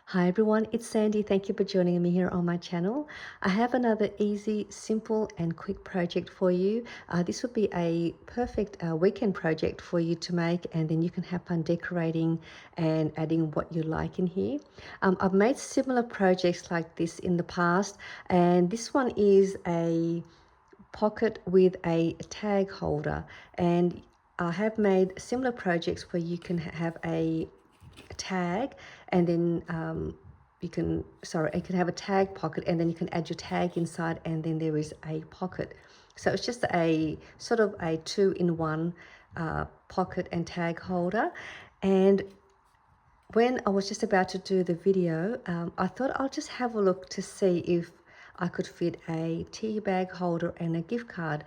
Hi everyone, it's Sandy. Thank you for joining me here on my channel. I have another easy, simple and quick project for you. This would be a perfect weekend project for you to make, and then you can have fun decorating and adding what you like in here. I've made similar projects like this in the past, and this one is a pocket with a tag holder, and I have made similar projects where you can have a tag, and then you can have a tag pocket, and then you can add your tag inside, and then there is a pocket. So it's just a sort of a two-in-one pocket and tag holder. And when I was just about to do the video, I thought I'll just have a look to see if I could fit a tea bag holder and a gift card,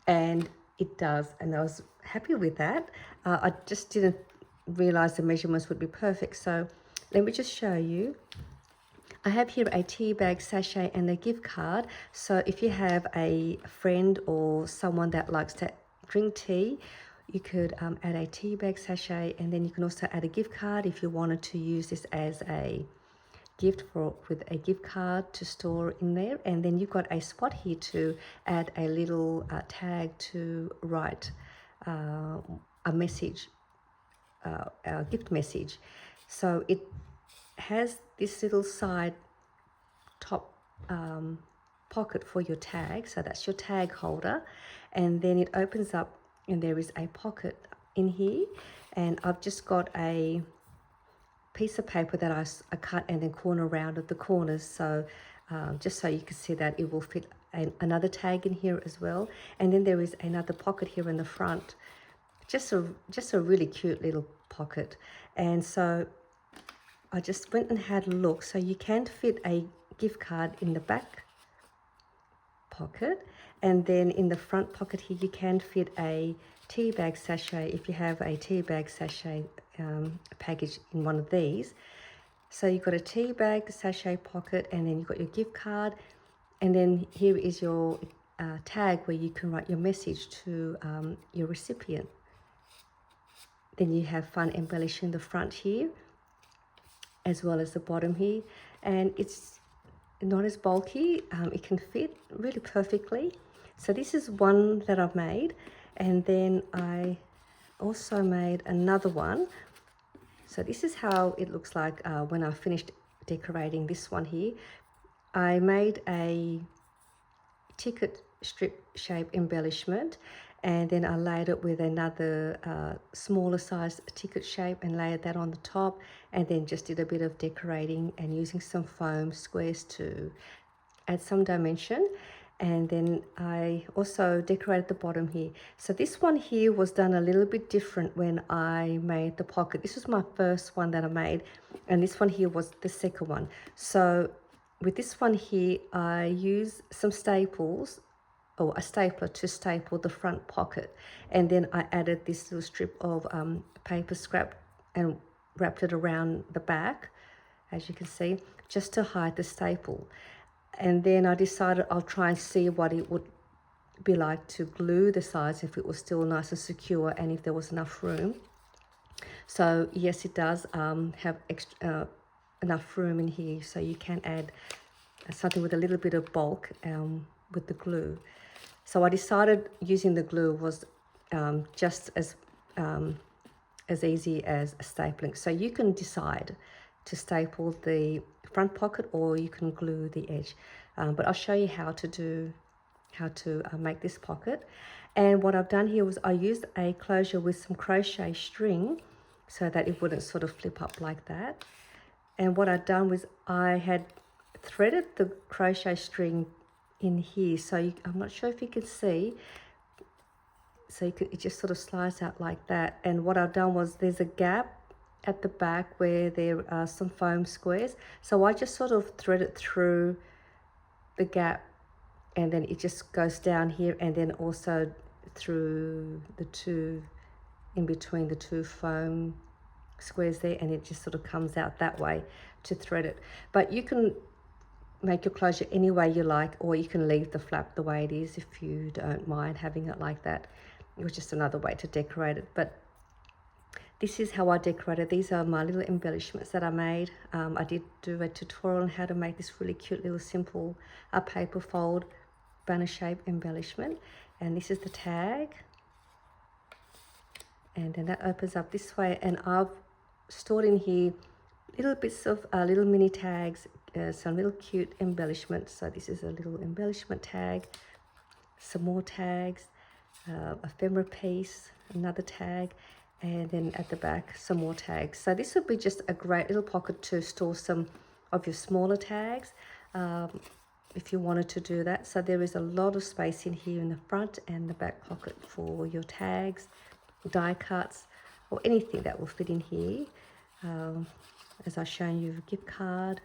and it does, and I was happy with that. I just didn't realize the measurements would be perfect, so let me just show you. I have here a tea bag sachet and a gift card. So if you have a friend or someone that likes to drink tea, you could add a tea bag sachet, and then you can also add a gift card if you wanted to use this as a gift with a gift card to store in there. And then you've got a spot here to add a little tag to write a message, a gift message. So it has this little side top pocket for your tag, so that's your tag holder, and then it opens up and there is a pocket in here, and I've just got a piece of paper that I cut and then corner round at the corners, so just so you can see that it will fit another tag in here as well. And then there is another pocket here in the front, just a really cute little pocket. And so I just went and had a look. So you can fit a gift card in the back pocket, and then in the front pocket here you can fit a tea bag sachet if you have a tea bag sachet package in one of these. So you've got a tea bag sachet pocket, and then you've got your gift card, and then here is your tag where you can write your message to your recipient. Then you have fun embellishing the front here as well as the bottom here, and it's not as bulky. It can fit really perfectly. So this is one that I've made, and then I also made another one. So this is how it looks like when I finished decorating this one here. I made a ticket strip shape embellishment, and then I layered it with another smaller size ticket shape and layered that on the top, and then just did a bit of decorating and using some foam squares to add some dimension. And then I also decorated the bottom here. So this one here was done a little bit different when I made the pocket. This was my first one that I made, and this one here was the second one. So with this one here, I used some staples, or a stapler, to staple the front pocket, and then I added this little strip of paper scrap and wrapped it around the back, as you can see, just to hide the staple. And then I decided I'll try and see what it would be like to glue the sides, if it was still nice and secure and if there was enough room. So yes, it does have enough room in here, so you can add something with a little bit of bulk with the glue. So I decided using the glue was just as easy as stapling. So you can decide to staple the front pocket, or you can glue the edge. But I'll show you how to make this pocket. And what I've done here was I used a closure with some crochet string so that it wouldn't sort of flip up like that. And what I've done was I had threaded the crochet string in here, so I'm not sure if you can see, so it just sort of slides out like that. And what I've done was there's a gap at the back where there are some foam squares, so I just sort of thread it through the gap, and then it just goes down here, and then also through the two, in between the two foam squares there, and it just sort of comes out that way to thread it. But you can make your closure any way you like, or you can leave the flap the way it is if you don't mind having it like that. It was just another way to decorate it. But This is how I decorated. These are my little embellishments that I made. I did do a tutorial on how to make this really cute little simple paper fold banner shape embellishment. And this is the tag. And then that opens up this way, and I've stored in here little bits of little mini tags, some little cute embellishments. So this is a little embellishment tag, some more tags, ephemera piece, another tag, and then at the back some more tags. So this would be just a great little pocket to store some of your smaller tags, if you wanted to do that. So there is a lot of space in here in the front and the back pocket for your tags, die cuts, or anything that will fit in here. As I've shown you, a gift card,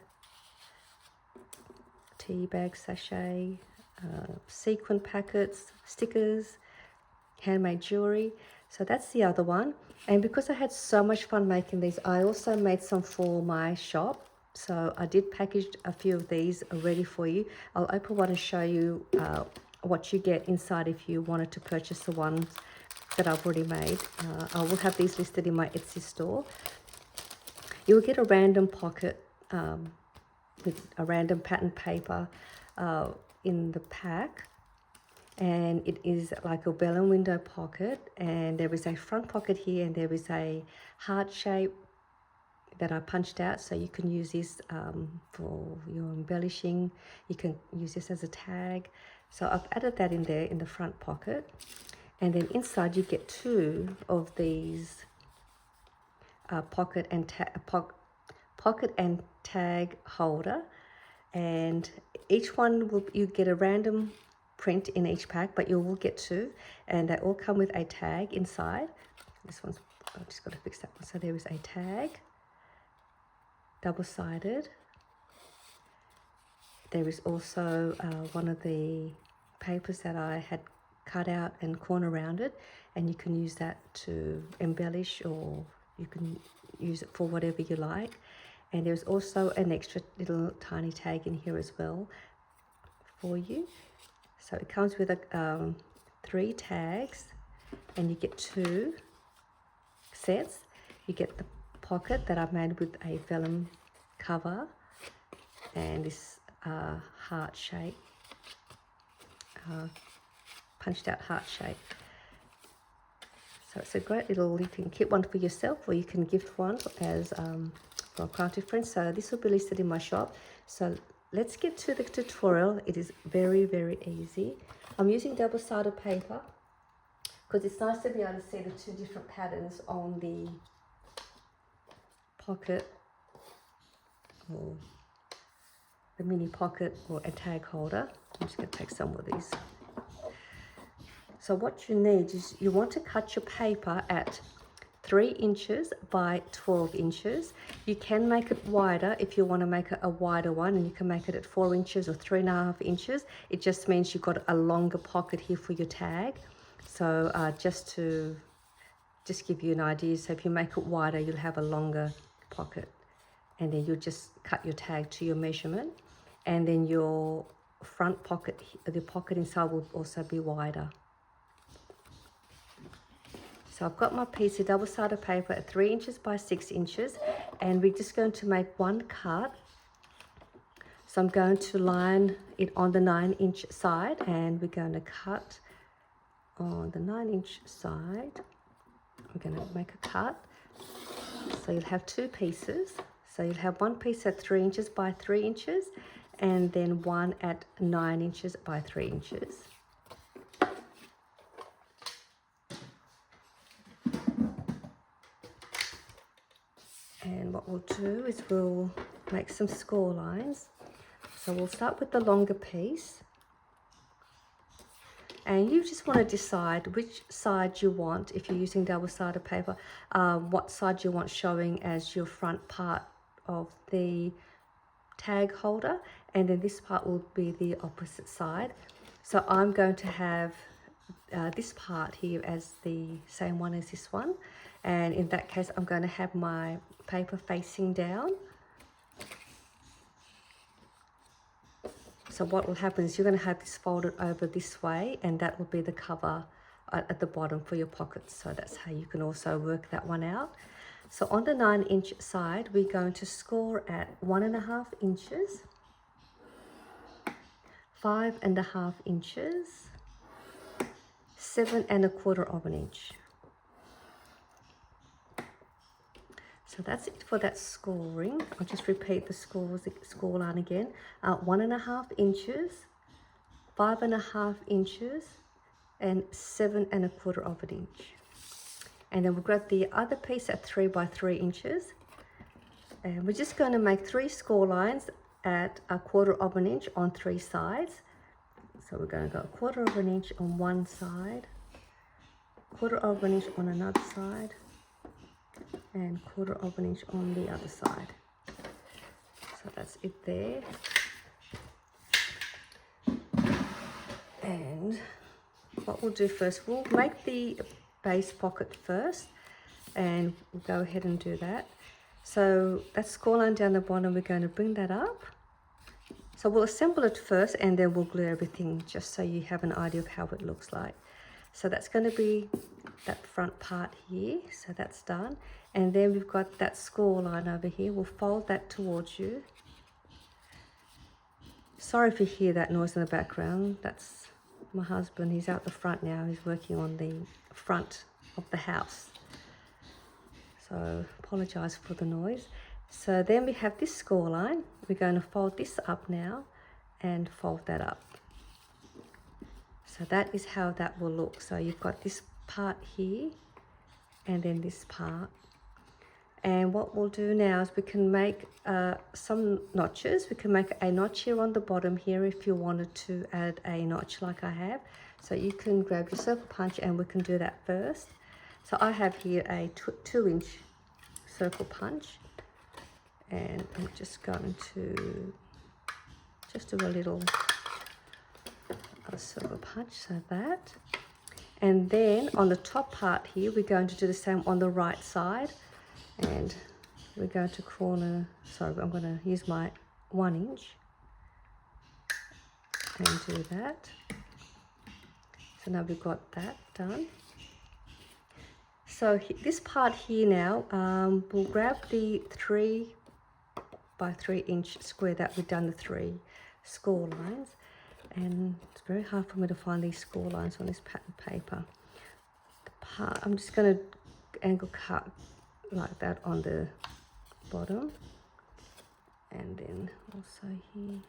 tea bag, sachet, sequin packets, stickers, handmade jewelry. So that's the other one. And because I had so much fun making these, I also made some for my shop. So I did package a few of these ready for you. I'll open one and show you what you get inside if you wanted to purchase the ones that I've already made. I will have these listed in my Etsy store. You will get a random pocket with a random pattern paper in the pack, and it is like a bell and window pocket, and there is a front pocket here, and there is a heart shape that I punched out, so you can use this for your embellishing. You can use this as a tag. So I've added that in there in the front pocket, and then inside you get two of these pocket and tag holder, and each one will, you get a random print in each pack, but you will get two, and they all come with a tag inside. This one's, I've just got to fix that one. So there is a tag, double-sided. There is also one of the papers that I had cut out and corner rounded, and you can use that to embellish, or you can use it for whatever you like. And there's also an extra little tiny tag in here as well for you. So it comes with 3 tags, and you get 2 sets. You get the pocket that I've made with a vellum cover, and this heart shape, punched out heart shape. So it's a great little, you can keep one for yourself, or you can gift one as for a crafty friend. So this will be listed in my shop. So let's get to the tutorial. It is very, very easy. I'm using double-sided paper because it's nice to be able to see the 2 different patterns on the pocket, or the mini pocket, or a tag holder. I'm just going to take some of these. So what you need is, you want to cut your paper at 3 inches by 12 inches. You can make it wider if you want to make it a wider one, and you can make it at 4 inches or 3.5 inches. It just means you've got a longer pocket here for your tag. So just give you an idea. So if you make it wider, you'll have a longer pocket, and then you'll just cut your tag to your measurement, and then your front pocket, the pocket inside, will also be wider. So I've got my piece of double-sided paper at 3 inches by 6 inches, and we're just going to make one cut. So I'm going to line it on the 9-inch side, and we're going to cut on the 9-inch side. I'm going to make a cut. So you'll have 2 pieces. So you'll have one piece at 3 inches by 3 inches, and then one at 9 inches by 3 inches. And what we'll do is we'll make some score lines. So we'll start with the longer piece, and you just want to decide which side you want, if you're using double-sided paper, what side you want showing as your front part of the tag holder, and then this part will be the opposite side. So I'm going to have this part here as the same one as this one, and in that case I'm going to have my paper facing down. So what will happen is you're going to have this folded over this way, and that will be the cover at the bottom for your pockets. So that's how you can also work that one out. So on the 9-inch side, we're going to score at 1.5 inches, 5.5 inches, 7.25 inch. So that's it for that scoring. I'll just repeat the score line again. 1.5 inches, 5.5 inches, and 7.25 inch. And then we've got the other piece at 3 by 3 inches. And we're just going to make 3 score lines at 1/4 inch on 3 sides. So we're going to go 1/4 inch on one side, 1/4 inch on another side, and 1/4 inch on the other side. So that's it there. And what we'll do first, we'll make the base pocket first, and we'll go ahead and do that. So that score line down the bottom, we're going to bring that up. So we'll assemble it first, and then we'll glue everything just so you have an idea of how it looks like. So that's going to be that front part here. So that's done. And then we've got that score line over here. We'll fold that towards you. Sorry if you hear that noise in the background. That's my husband. He's out the front now. He's working on the front of the house. So apologize for the noise. So then we have this score line. We're going to fold this up now and fold that up. So that is how that will look. So you've got this part here and then this part. And what we'll do now is we can make some notches. We can make a notch here on the bottom here if you wanted to add a notch like I have. So you can grab your circle punch and we can do that first. So I have here a 2-inch circle punch, and I'm just going to just do a little circle punch, so that. And then on the top part here, we're going to do the same on the right side. And we're going to corner, sorry, I'm going to use my 1-inch and do that. So now we've got that done. So this part here now, we'll grab the 3 by 3 inch square that we've done the 3 score lines. And it's very hard for me to find these score lines on this pattern paper. I'm just going to angle cut like that on the bottom, and then also here.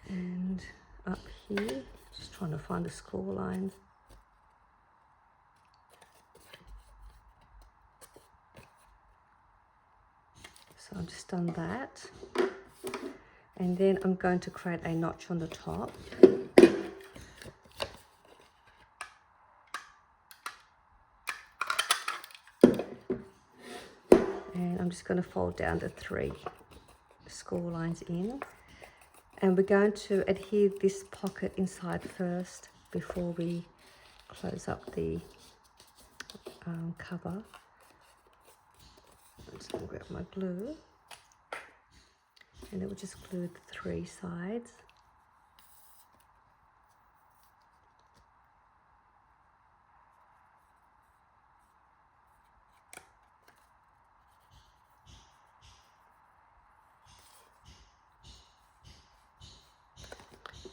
And up here, just trying to find the score lines. So I've just done that. And then I'm going to create a notch on the top. And I'm just going to fold down the 3 score lines in. And we're going to adhere this pocket inside first before we close up the cover. I'm just going to grab my glue. And then we'll just glue the 3 sides.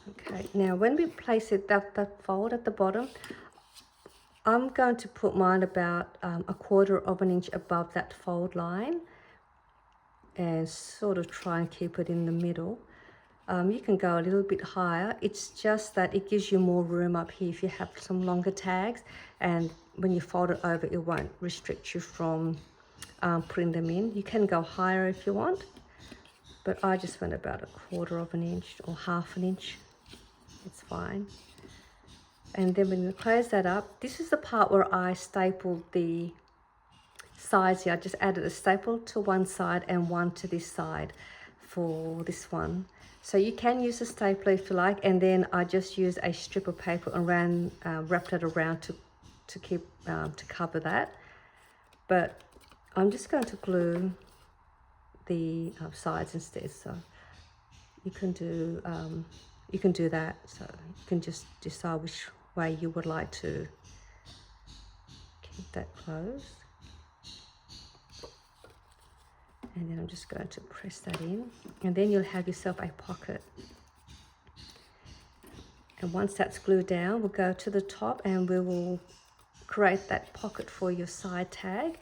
Okay, now when we place it, that fold at the bottom, I'm going to put mine about 1/4 inch above that fold line, and sort of try and keep it in the middle. You can go a little bit higher. It's just that it gives you more room up here if you have some longer tags, and when you fold it over, it won't restrict you from putting them in. You can go higher if you want, but I just went about 1/4 inch or 1/2 inch. It's fine. And then when you close that up, this is the part where I stapled the sides here. I just added a staple to one side and one to this side for this one. So you can use a stapler if you like, and then I just used a strip of paper and wrapped it around to cover that. But I'm just going to glue the sides instead. So you can do that. So you can just decide which way you would like to keep that closed. And then I'm just going to press that in, and then you'll have yourself a pocket. And once that's glued down, we'll go to the top and we will create that pocket for your side tag.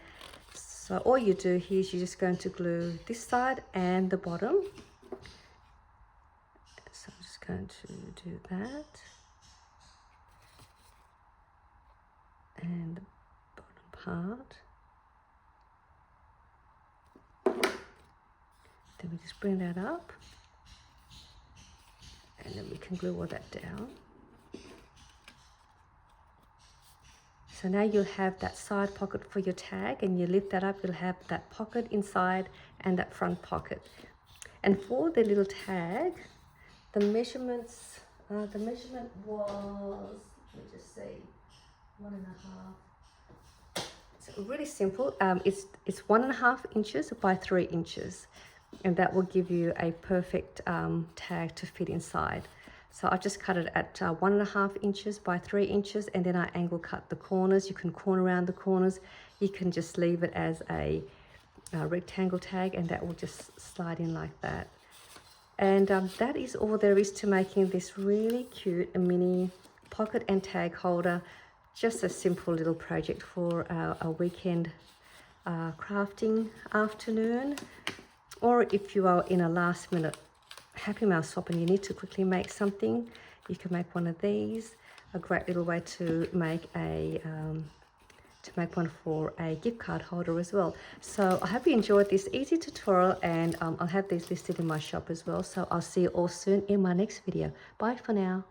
So all you do here is you're just going to glue this side and the bottom. So I'm just going to do that. And the bottom part. Then we just bring that up, and then we can glue all that down. So now you'll have that side pocket for your tag, and you lift that up, you'll have that pocket inside and that front pocket. And for the little tag, the measurement was, let me just see, 1.5. It's really simple. It's 1.5 inches by 3 inches. And that will give you a perfect tag to fit inside. So I just cut it at 1.5 inches by 3 inches, and then I angle cut the corners. You can corner around the corners. You can just leave it as a rectangle tag, and that will just slide in like that. And that is all there is to making this really cute mini pocket and tag holder. Just a simple little project for a weekend crafting afternoon. Or if you are in a last minute Happy Mail swap and you need to quickly make something, you can make one of these. A great little way to make one for a gift card holder as well. So I hope you enjoyed this easy tutorial, and I'll have these listed in my shop as well. So I'll see you all soon in my next video. Bye for now.